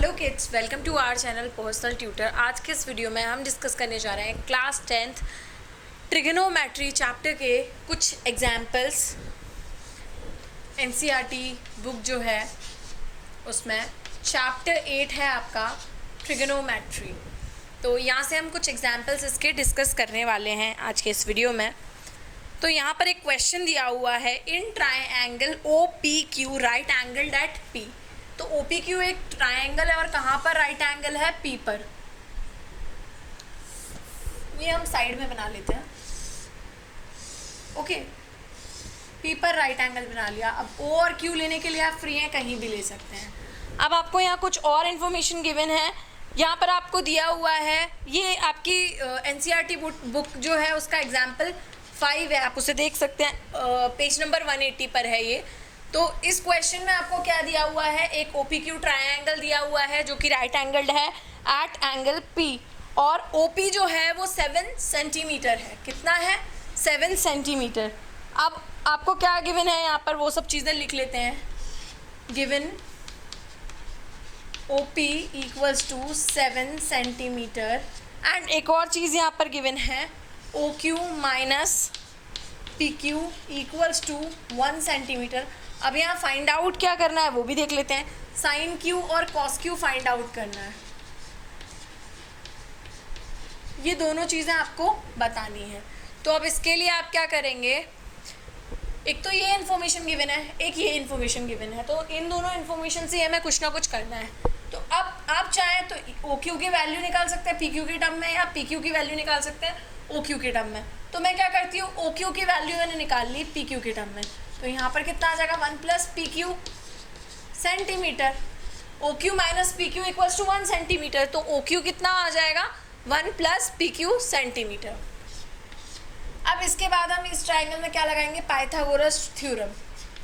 Hello kids, welcome to our channel personal tutor. आज के इस वीडियो में हम डिस्कस करने जा रहे हैं क्लास 10th ट्रिग्नोमेट्री चैप्टर के कुछ एग्जाम्पल्स। एनसीईआरटी बुक जो है उसमें चैप्टर 8 है आपका ट्रिग्नोमेट्री। तो यहाँ से हम कुछ एग्जाम्पल्स इसके डिस्कस करने वाले हैं आज के इस वीडियो में। तो यहाँ पर एक क्वेश्चन दिया हुआ है, in triangle O P Q right angled at P. तो ओ पी क्यू एक ट्राइंगल है और कहाँ पर राइट एंगल है? पी पर। ये हम साइड में बना लेते हैं। ओके, पी पर राइट एंगल बना लिया। अब ओ और क्यू लेने के लिए आप फ्री हैं, कहीं भी ले सकते हैं। अब आपको यहाँ कुछ और इन्फॉर्मेशन गिवन है। यहाँ पर आपको दिया हुआ है, ये आपकी एनसीईआरटी बुक जो है उसका एग्जाम्पल 5 है, आप उसे देख सकते हैं। पेज नंबर 180 पर है ये। तो इस क्वेश्चन में आपको क्या दिया हुआ है? एक ओ पी क्यू ट्राइंगल दिया हुआ है जो कि राइट एंगल्ड है एट एंगल पी, और ओ पी जो है वो 7 सेंटीमीटर है। कितना है? 7 सेंटीमीटर। अब आपको क्या गिवन है यहाँ पर, वो सब चीज़ें लिख लेते हैं। Given O P equals to 7 centimetre and एक और चीज़ यहाँ पर गिवन है, O Q minus P Q equals to 1 centimetre. अब यहाँ फाइंड आउट क्या करना है वो भी देख लेते हैं। साइन क्यू और कॉस क्यू फाइंड आउट करना है। ये दोनों चीज़ें आपको बतानी है। तो अब इसके लिए आप क्या करेंगे, एक तो ये इन्फॉर्मेशन गिवन है, एक ये इन्फॉर्मेशन गिवन है। तो इन दोनों इन्फॉर्मेशन से हमें कुछ ना कुछ करना है। तो अब आप चाहें तो ओ क्यू की वैल्यू निकाल सकते हैं पी क्यू के टर्म में, या पी क्यू की वैल्यू निकाल सकते हैं ओ क्यू के टर्म में। तो मैं क्या करती हूँ, ओ क्यू की वैल्यू मैंने निकाल ली पी क्यू के टर्म में। तो यहाँ पर कितना आ जाएगा? 1 plus P Q centimetre. O Q minus P Q equals to 1 centimetre. तो ओ क्यू कितना आ जाएगा? 1 प्लस पी क्यू सेंटीमीटर। अब इसके बाद हम इस ट्राइंगल में क्या लगाएंगे? Pythagoras theorem.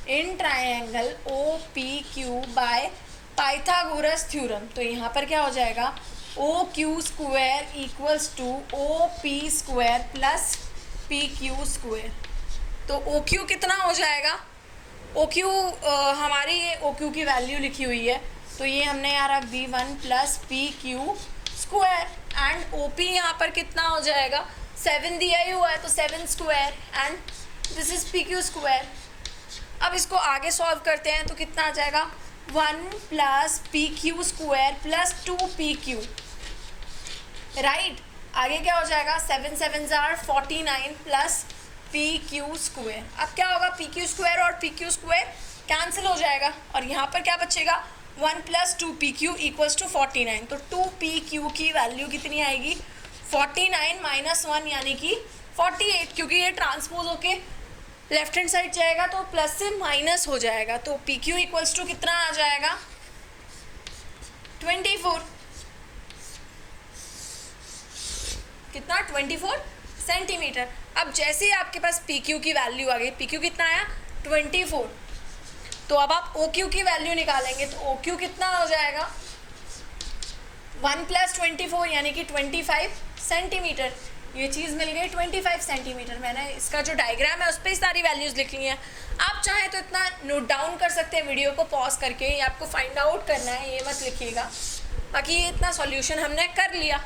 In triangle O P Q by Pythagoras theorem. तो यहाँ पर क्या हो जाएगा? O Q square equals to O P square plus P Q square. तो ओ क्यू कितना हो जाएगा? ओ क्यू हमारी ये ओ क्यू की वैल्यू लिखी हुई है, तो ये हमने यहाँ रख दी 1 plus P Q square. And O P यहाँ पर कितना हो जाएगा? 7 दिया ही हुआ है, तो 7 square and this is P Q square. अब इसको आगे सॉल्व करते हैं तो कितना आ जाएगा? 1 plus P Q square plus 2 P Q. Right, आगे क्या हो जाएगा? 7 7 जार 49 प्लस पी क्यू स्क्वायर। अब क्या होगा? पी क्यू स्क्वायर और पी क्यू स्क्वायर कैंसिल हो जाएगा, और यहाँ पर क्या बचेगा? 1 plus 2 P Q equals to 49। तो 2 पी क्यू की वैल्यू कितनी आएगी? 49 माइनस 1 यानी कि 48, क्योंकि ये ट्रांसपोज होके लेफ्ट हैंड साइड जाएगा तो प्लस से माइनस हो जाएगा। तो पी क्यू इक्वल्स टू कितना आ जाएगा? 24। कितना? 24 सेंटीमीटर। अब जैसे ही आपके पास पी क्यू की वैल्यू आ गई, पी क्यू कितना आया? 24। तो अब आप ओ क्यू की वैल्यू निकालेंगे, तो ओ क्यू कितना हो जाएगा? 1 प्लस 24 यानी कि 25 सेंटीमीटर। ये चीज़ मिल गई 25 सेंटीमीटर। मैंने इसका जो डायग्राम है उस पर सारी वैल्यूज़ लिख ली हैं। आप चाहें तो इतना नोट डाउन कर सकते हैं वीडियो को पॉज करके, ये आपको फाइंड आउट करना है, ये मत लिखिएगा। बाकी ये इतना सॉल्यूशन हमने कर लिया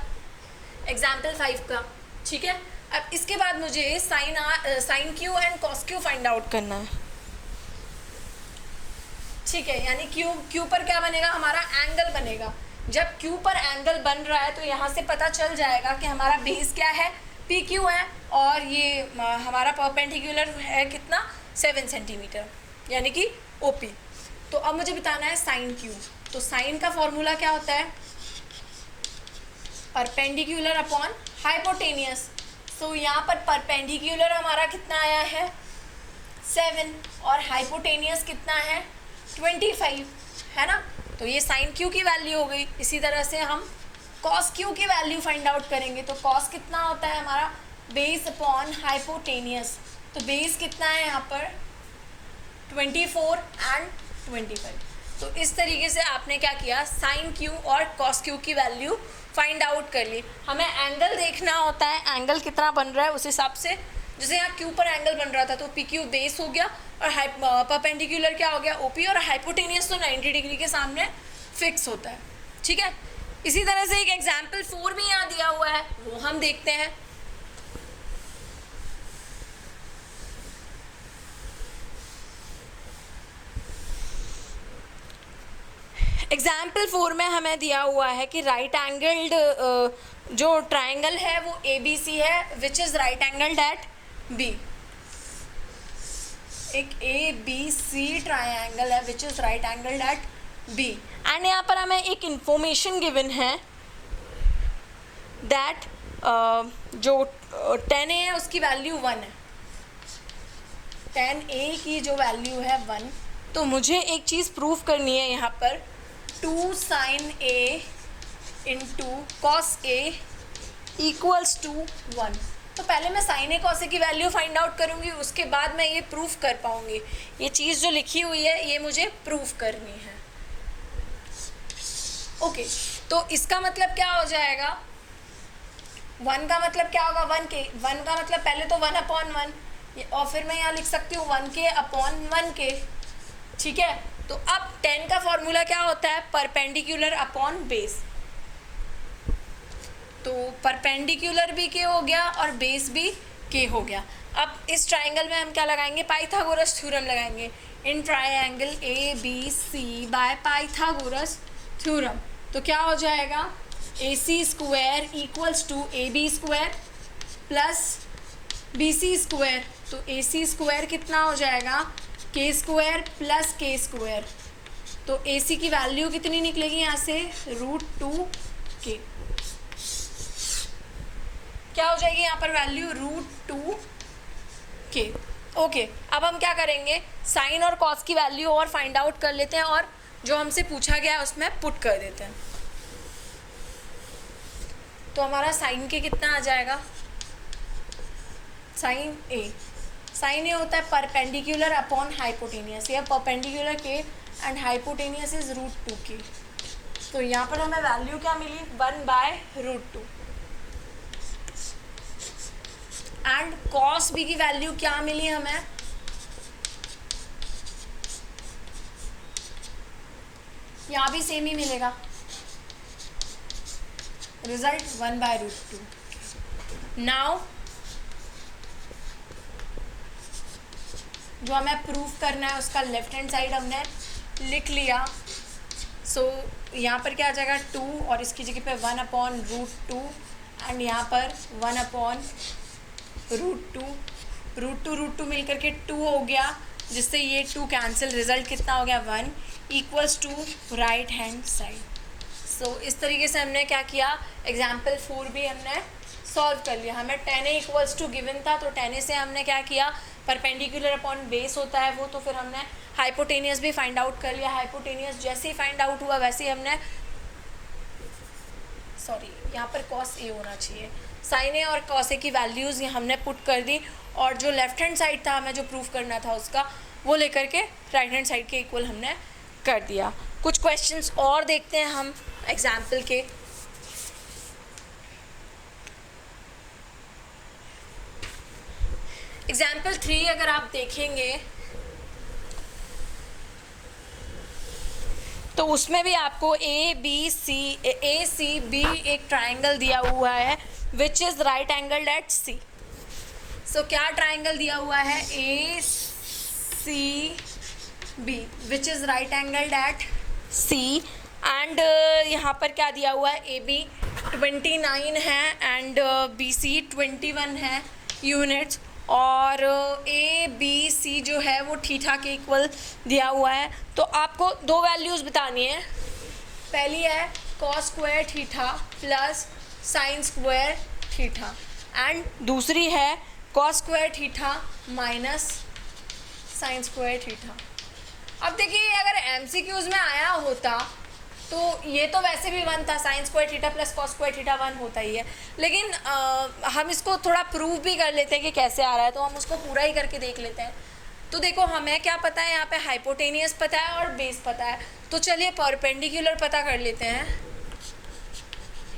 एग्जाम्पल 5 का, ठीक है। अब इसके बाद मुझे sine Q and cos Q find out करना है, ठीक है। यानी क्यू पर क्या बनेगा? हमारा एंगल बनेगा। जब क्यू पर एंगल बन रहा है तो यहाँ से पता चल जाएगा कि हमारा बेस क्या है? पी क्यू है, और ये हमारा परपेंडिकुलर है कितना? 7 सेंटीमीटर, यानी कि ओ पी। तो अब मुझे बताना है साइन क्यू। तो साइन का फॉर्मूला क्या होता है? Perpendicular upon hypotenuse. तो यहाँ पर परपेंडिकुलर हमारा कितना आया है? 7, और हाइपोटेनियस कितना है? 25, है ना। तो ये साइन क्यू की वैल्यू हो गई। इसी तरह से हम कॉस क्यू की वैल्यू फाइंड आउट करेंगे। तो कॉस कितना होता है हमारा? Base upon hypotenuse. तो बेस कितना है यहाँ पर? 24 एंड 25। तो इस तरीके से आपने क्या किया? साइन क्यू और कॉस क्यू की वैल्यू फाइंड आउट कर ली। हमें एंगल देखना होता है, एंगल कितना बन रहा है उस हिसाब से। जैसे यहाँ क्यू पर एंगल बन रहा था तो पी क्यू बेस हो गया, और परपेंडिकुलर क्या हो गया? ओपी, और हाइपोटेनियस तो 90 डिग्री के सामने फिक्स होता है, ठीक है। इसी तरह से एक एग्जाम्पल 4 भी यहाँ दिया हुआ है, वो हम देखते हैं। एग्जाम्पल 4 में हमें दिया हुआ है कि राइट एंगल्ड जो ट्राइंगल है वो ABC है, which is right angled eight B। एक ABC ट्राइंगल है which is right angled eight B, and यहाँ पर हमें एक इंफॉर्मेशन गिवन है दैट जो 10A है उसकी वैल्यू 1 है, 10A की जो वैल्यू है 1। तो मुझे एक चीज़ प्रूफ करनी है यहाँ पर, 2 sin A into cos A equals to 1। तो पहले मैं साइन ए कॉस ए की वैल्यू फाइंड आउट करूँगी, उसके बाद मैं ये प्रूफ कर पाऊँगी। ये चीज़ जो लिखी हुई है ये मुझे प्रूफ करनी है। ओके, तो इसका मतलब क्या हो जाएगा, 1 का मतलब क्या होगा, 1 का मतलब पहले तो 1/1, और फिर मैं यहाँ लिख सकती हूँ 1k/1k। ठीक है, तो अब 10 का फॉर्मूला क्या होता है, परपेंडिकुलर अपॉन बेस। तो परपेंडिकुलर भी के हो गया और बेस भी के हो गया। अब इस ट्राइंगल में हम क्या लगाएंगे, पाइथागोरस थ्योरम लगाएंगे, इन triangle ABC bye Pythagoras theorem. तो क्या हो जाएगा, AC² equals to AB² plus BC²। तो AC² कितना हो जाएगा, K² प्लस K²। तो AC की वैल्यू कितनी निकलेगी यहाँ से, √2k। क्या हो जाएगी यहाँ पर वैल्यू, √2k। ओके, अब हम क्या करेंगे, साइन और कॉस की वैल्यू और फाइंड आउट कर लेते हैं, और जो हमसे पूछा गया है उसमें पुट कर देते हैं। तो हमारा साइन के कितना आ जाएगा, साइन ए होता है परपेंडिकुलर अपॉन हाइपोटेनियस, या परपेंडिकुलर के एंड हाइपोटेनियस इज √2k। तो यहाँ पर हमें वैल्यू क्या मिली, 1/√2। एंड कॉस बी की वैल्यू क्या मिली हमें, यहाँ भी सेम ही मिलेगा, रिजल्ट 1/√2। नाउ जो हमें प्रूफ करना है उसका लेफ्ट हैंड साइड हमने लिख लिया। सो यहाँ पर क्या आ जाएगा, 2, और इसकी जगह पे 1/√2, एंड यहाँ पर 1/√2 मिल करके 2 हो गया, जिससे ये 2 कैंसिल, रिजल्ट कितना हो गया, 1 equals to right hand side. So इस तरीके से हमने क्या किया, एग्जाम्पल 4 भी हमने सॉल्व कर लिया। हमें 10A इक्वल्स टू गिवन था, तो 10A से हमने क्या किया, परपेंडिकुलर अपॉन बेस होता है वो, तो फिर हमने हाइपोटेनियस भी फाइंड आउट कर लिया। हाइपोटेनियस जैसे ही फाइंड आउट हुआ वैसे ही हमने, सॉरी यहाँ पर कॉस ए होना चाहिए, साइन ए और कॉस ए की वैल्यूज़ हमने पुट कर दी, और जो लेफ्ट हैंड साइड था हमें जो प्रूफ करना था उसका, वो लेकर के राइट हैंड साइड के इक्वल हमने कर दिया। कुछ क्वेश्चंस और देखते हैं हम एग्जाम्पल के। एग्जाम्पल 3 अगर आप देखेंगे तो उसमें भी आपको ACB एक ट्राइंगल दिया हुआ है which is right angled eight C। सो क्या ट्राइंगल दिया हुआ है, ACB which is right angled eight C, and यहाँ पर क्या दिया हुआ है, AB 29 है एंड BC 21 है यूनिट्स, और ABC जो है वो थीटा के इक्वल दिया हुआ है। तो आपको दो वैल्यूज़ बतानी है, पहली है cos square theta plus sine square theta, and दूसरी है cos square theta minus sign square theta. अब देखिए अगर MCQs में आया होता तो ये तो वैसे भी 1 था, sign square theta plus cos square theta 1 होता ही है, लेकिन हम इसको थोड़ा प्रूव भी कर लेते हैं कि कैसे आ रहा है, तो हम उसको पूरा ही करके देख लेते हैं। तो देखो हमें क्या पता है, यहाँ पे हाइपोटेनियस पता है और बेस पता है, तो चलिए परपेंडिकुलर पता कर लेते हैं।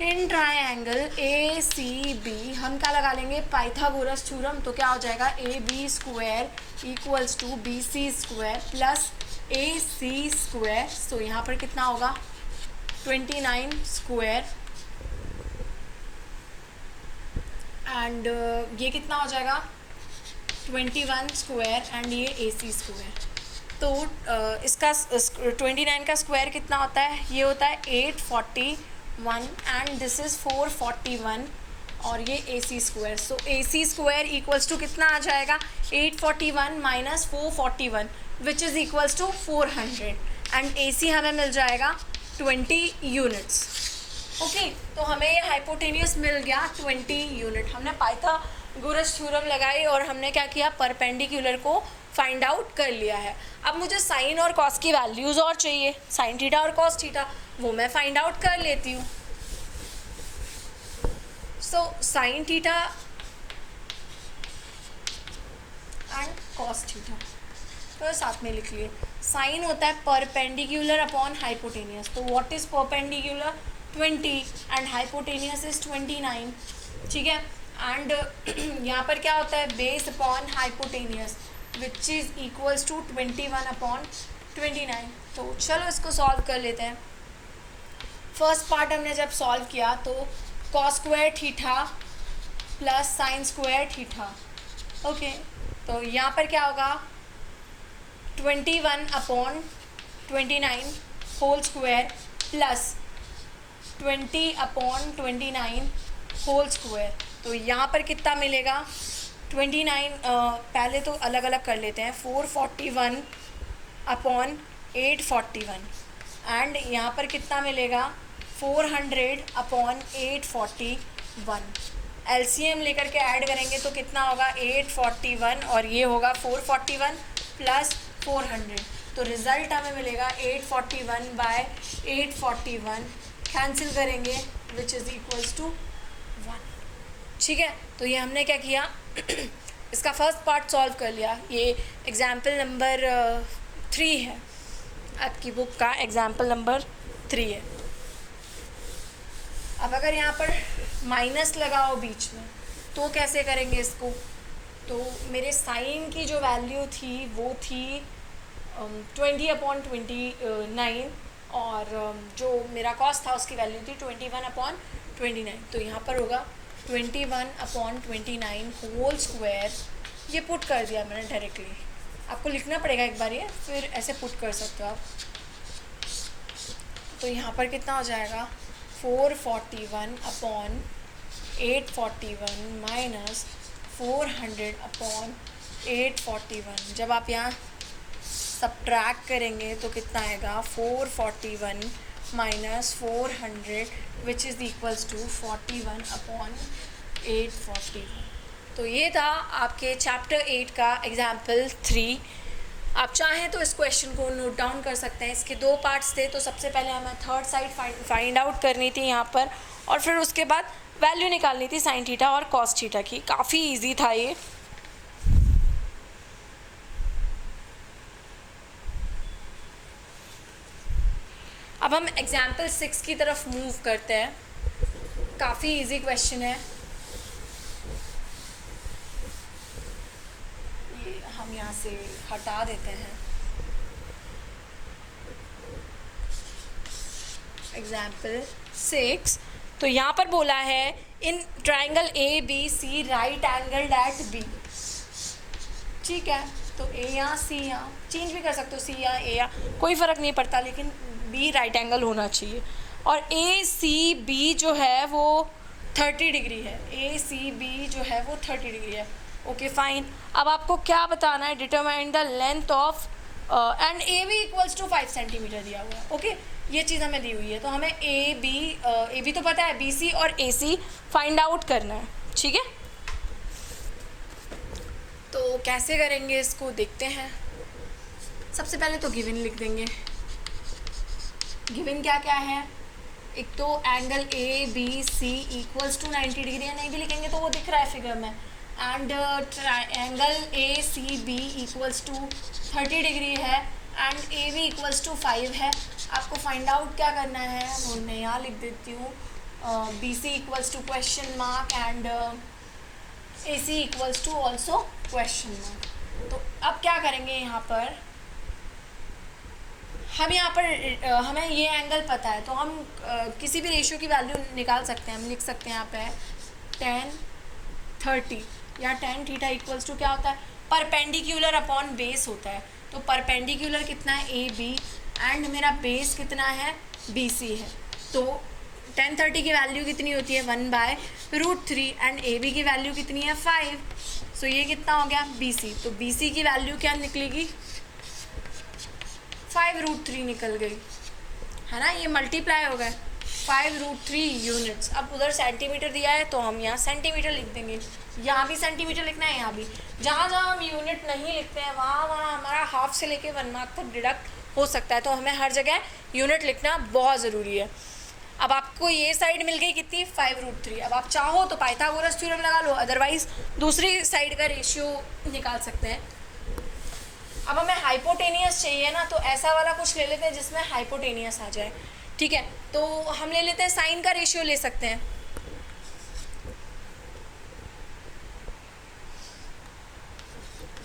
इन ट्राइंगल ACB हम क्या लगा लेंगे, पाइथागोरस थ्योरम। तो क्या हो जाएगा, AB² equals to BC² plus AC²। तो यहाँ पर कितना होगा, 29 स्क्वायर एंड ये कितना हो जाएगा 21 स्क्वायर एंड ये AC स्क्वायर। तो इसका 29 का स्क्वायर कितना होता है, ये होता है 841 एंड दिस इज़ 441 और ये AC square. So AC square equals to कितना आ जाएगा 841 minus 441 which is equals to 400 and AC हमें मिल जाएगा 20 यूनिट्स। ओके तो हमें ये हाइपोटेनियस मिल गया 20 यूनिट। हमने पाइथागोरस थ्योरम लगाई और हमने क्या किया, परपेंडिकुलर को फाइंड आउट कर लिया है। अब मुझे साइन और कॉस की वैल्यूज़ और चाहिए, साइन थीटा और कॉस थीटा, वो मैं फाइंड आउट कर लेती हूँ। So sine theta and cos theta तो साथ में लिख लिए। साइन होता है परपेंडिकुलर अपॉन हाइपोटेनियस, तो what is perpendicular 20 and hypotenuse is 29, ठीक है। एंड यहाँ पर क्या होता है base upon hypotenuse which is equals to 21 upon 29। तो चलो इसको सॉल्व कर लेते हैं। फर्स्ट पार्ट हमने जब सॉल्व किया तो cos square theta plus sine square theta, okay तो यहाँ पर क्या होगा 21 upon 29 whole square plus 20 upon 29 whole square. तो यहाँ पर कितना मिलेगा 29 पहले तो अलग अलग कर लेते हैं 441 अपॉन 841 एंड यहाँ पर कितना मिलेगा 400 अपॉन 841। LCM लेकर के ऐड करेंगे तो कितना होगा 841 और ये होगा 441 प्लस 400, तो रिज़ल्ट हमें मिलेगा 841 बाय 841 कैंसिल करेंगे विच इज़ इक्वल्स टू 1, ठीक है। तो ये हमने क्या किया इसका फर्स्ट पार्ट सॉल्व कर लिया। ये एग्जाम्पल नंबर 3 है, आपकी बुक का एग्जाम्पल नंबर 3 है। अब अगर यहाँ पर माइनस लगाओ बीच में तो कैसे करेंगे इसको, तो मेरे साइन की जो वैल्यू थी वो थी 20 अपॉन 29 और जो मेरा कॉस था उसकी वैल्यू थी 21 अपॉन 29। तो यहाँ पर होगा 21 अपॉन 29 होल स्क्वायर, ये पुट कर दिया मैंने डायरेक्टली। आपको लिखना पड़ेगा एक बार ये, फिर ऐसे पुट कर सकते हो आप। तो यहाँ पर कितना हो जाएगा 441 अपॉन 841 माइनस 400 अपॉन 841। जब आप यहाँ सब्ट्रैक्ट करेंगे तो कितना आएगा 441 minus 400 which is equals to 41 upon 841। तो ये था आपके चैप्टर 8 का एग्जाम्पल 3। आप चाहें तो इस क्वेश्चन को नोट डाउन कर सकते हैं। इसके 2 पार्ट्स थे, तो सबसे पहले हमें थर्ड साइड फाइंड आउट करनी थी यहाँ पर और फिर उसके बाद वैल्यू निकालनी थी साइन थीटा और कॉस थीटा की। काफ़ी इजी था ये। अब हम एग्जाम्पल 6 की तरफ मूव करते हैं। काफ़ी इजी क्वेश्चन है ये, हम यहाँ से हटा देते हैं। एग्जाम्पल 6, तो यहाँ पर बोला है in triangle ABC right angle at B, ठीक है। तो A या C, यहाँ चेंज भी कर सकते हो, C या A या कोई फ़र्क नहीं पड़ता, लेकिन B राइट एंगल होना चाहिए। और ACB जो है वो 30 डिग्री है, ACB जो है वो 30 डिग्री है। Okay fine. अब आपको क्या बताना है, determine the length of and AB equals to 5 centimetre दिया हुआ है। ओके ये चीज़ हमें दी हुई है, तो हमें AB तो पता है, BC और AC फाइंड आउट करना है, ठीक है। तो कैसे करेंगे इसको देखते हैं। सबसे पहले तो गिवन लिख देंगे। गिवन क्या क्या है, एक तो angle ABC equals to 90 degree है, नहीं भी लिखेंगे तो वो दिख रहा है फिगर में। And angle ACB equals to 30 degree है एंड AB इक्वल्स टू 5 है। आपको फाइंड आउट क्या करना है, वो मैं यहाँ लिख देती हूँ। BC equals to question mark and AC equals to also question mark. तो अब क्या करेंगे यहाँ पर, हम यहाँ पर हमें ये एंगल पता है तो हम किसी भी रेशियो की वैल्यू निकाल सकते हैं। हम लिख सकते हैं यहाँ पे 10/30 या tan थीटा इक्वल्स टू क्या होता है, परपेंडिकुलर अपॉन बेस होता है। तो परपेंडिकुलर कितना है, ए बी, एंड मेरा बेस कितना है, बी सी है। तो tan30 की वैल्यू कितनी होती है, 1/√3, एंड ए बी की वैल्यू कितनी है, 5। सो ये कितना हो गया, बी सी। तो बी सी की वैल्यू क्या निकलेगी, 5√3 निकल गई, है ना। ये मल्टीप्लाई हो गए 5√3 यूनिट्स। अब उधर सेंटीमीटर दिया है तो हम यहाँ सेंटीमीटर लिख देंगे, यहाँ भी सेंटीमीटर लिखना है, यहाँ भी। जहाँ जहाँ हम यूनिट नहीं लिखते हैं वहाँ वहाँ हमारा हाफ से लेके 1 मार्क तक डिडक्ट हो सकता है। तो हमें हर जगह यूनिट लिखना बहुत ज़रूरी है। अब आपको ये साइड मिल गई कितनी, 5√3। अब आप चाहो तो पाइथागोरस थ्योरम लगा लो, अदरवाइज दूसरी साइड का रेशियो निकाल सकते हैं। अब हमें हाइपोटेनियस चाहिए ना, तो ऐसा वाला कुछ ले लेते हैं जिसमें हाइपोटेनियस आ जाए, ठीक है। तो हम ले लेते हैं साइन का रेशियो ले सकते हैं।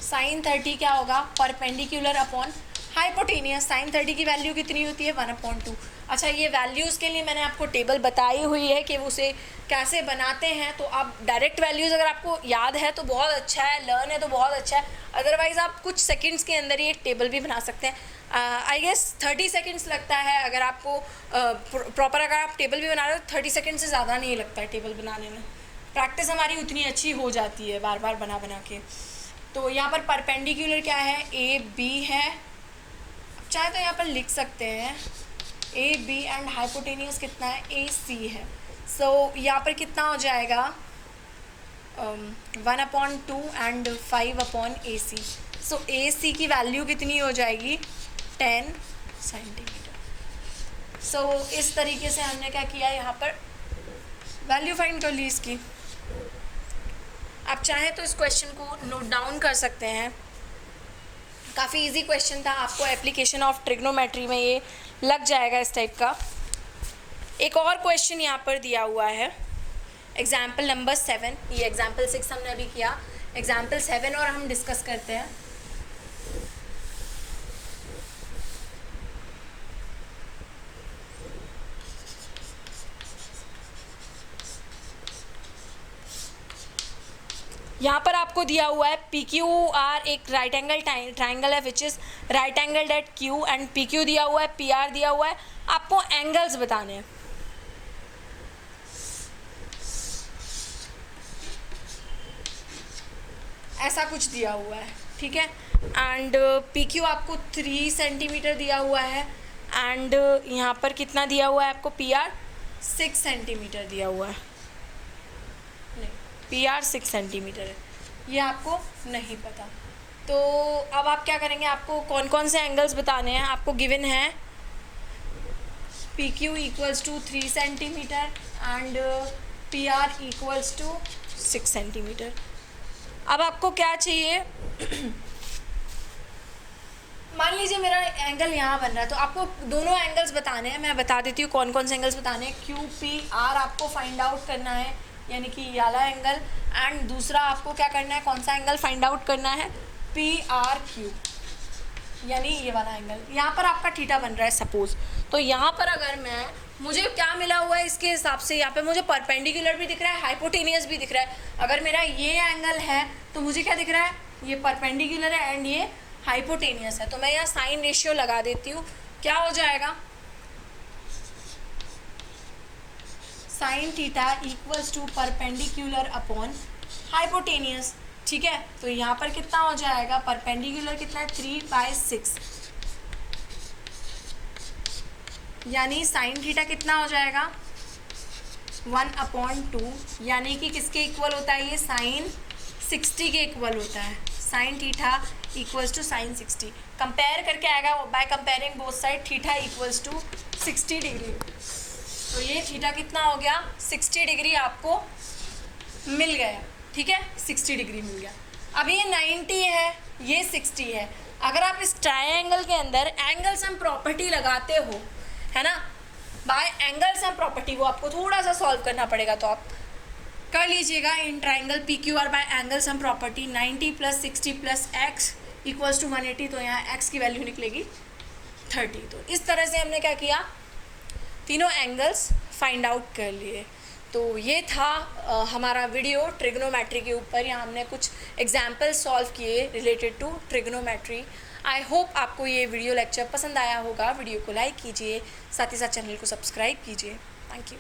sin30 क्या होगा, परपेंडिकुलर अपॉन हाइपोटेनियस। sin30 की वैल्यू कितनी होती है, 1/2। अच्छा, ये वैल्यूज़ के लिए मैंने आपको टेबल बताई हुई है कि उसे कैसे बनाते हैं। तो आप डायरेक्ट वैल्यूज़ अगर आपको याद है तो बहुत अच्छा है, लर्न है तो बहुत अच्छा है। अदरवाइज़ आप कुछ सेकंड्स के अंदर ही एक टेबल भी बना सकते हैं। आई गेस 30 सेकंड्स लगता है अगर आपको प्रॉपर अगर आप टेबल भी बना रहे हो, 30 सेकंड से ज़्यादा नहीं लगता है टेबल बनाने में। प्रैक्टिस हमारी उतनी अच्छी हो जाती है बार बार बना बना के। तो यहाँ पर परपेंडिकुलर क्या है, ए बी है, चाहे तो यहाँ पर लिख सकते हैं ए बी, एंड हाइपोटेनियस कितना है, ए सी है। सो यहाँ पर कितना हो जाएगा, 1/2 एंड 5/AC। सो ए सी की वैल्यू कितनी हो जाएगी, 10 सेंटीमीटर। सो इस तरीके से हमने क्या किया, यहाँ पर वैल्यू फाइंड कर ली इसकी। आप चाहें तो इस क्वेश्चन को नोट डाउन कर सकते हैं, काफ़ी इजी क्वेश्चन था। आपको एप्लीकेशन ऑफ ट्रिग्नोमेट्री में ये लग जाएगा इस टाइप का। एक और क्वेश्चन यहाँ पर दिया हुआ है, एग्जाम्पल नंबर 7। ये एग्जाम्पल 6 हमने अभी किया, एग्जाम्पल 7 और हम डिस्कस करते हैं। यहाँ पर आपको दिया हुआ है PQR एक राइट एंगल ट्राइंगल है which is right angle at Q, and PQ दिया हुआ है, PR दिया हुआ है। आपको एंगल्स बताने हैं। ऐसा कुछ दिया हुआ है, ठीक है। एंड PQ आपको 3 सेंटीमीटर दिया हुआ है, एंड यहाँ पर कितना दिया हुआ है आपको, PR 6 सेंटीमीटर दिया हुआ है। PR 6 सेंटीमीटर है, ये आपको नहीं पता। तो अब आप क्या करेंगे, आपको कौन कौन से एंगल्स बताने हैं। आपको गिवन है PQ equals to 3 centimetre and PR equals to 6 centimetre. अब आपको क्या चाहिए, मान लीजिए मेरा एंगल यहाँ बन रहा है, तो आपको दोनों एंगल्स बताने हैं। मैं बता देती हूँ कौन कौन से एंगल्स बताने हैं। QPR आपको फाइंड आउट करना है, यानी कि ये वाला एंगल, एंड दूसरा आपको क्या करना है, कौन सा एंगल फाइंड आउट करना है, PRQ, यानी ये वाला एंगल। यहाँ पर आपका थीटा बन रहा है सपोज। तो यहाँ पर अगर मुझे क्या मिला हुआ है इसके हिसाब से, यहाँ पे मुझे परपेंडिकुलर भी दिख रहा है, हाइपोटेनियस भी दिख रहा है। अगर मेरा ये एंगल है तो मुझे क्या दिख रहा है, ये परपेंडिकुलर है एंड ये हाइपोटेनियस है। तो मैं यहाँ साइन रेशियो लगा देती हूँ, क्या हो जाएगा, sine theta equals to perpendicular upon hypotenuse, ठीक है। तो यहाँ पर कितना हो जाएगा, परपेंडिकुलर कितना है, 3/6, यानी साइन थीटा कितना हो जाएगा, 1/2, यानी कि किसके इक्वल होता है, ये साइन 60 के इक्वल होता है। Sine theta equals to sine 60, compare करके आएगा by comparing both side, theta equals to 60 degree. तो ये थीटा कितना हो गया, 60 डिग्री आपको मिल गया, ठीक है, 60 डिग्री मिल गया। अब ये 90 है, ये 60 है। अगर आप इस ट्रायंगल के अंदर एंगल सम प्रॉपर्टी लगाते हो, है ना, बाय एंगल सम प्रॉपर्टी, वो आपको थोड़ा सा सॉल्व करना पड़ेगा, तो आप कर लीजिएगा। In triangle PQR by angle sum property 90 + 60 + x equals to 180। तो यहाँ x की वैल्यू निकलेगी 30। तो इस तरह से हमने क्या किया, तीनों एंगल्स फाइंड आउट कर लिए। तो ये था हमारा वीडियो ट्रिग्नोमेट्री के ऊपर। यहाँ हमने कुछ एग्जाम्पल सॉल्व किए related to trigonometry. I hope आपको ये वीडियो लेक्चर पसंद आया होगा। वीडियो को लाइक कीजिए, साथ ही साथ चैनल को सब्सक्राइब कीजिए। Thank you.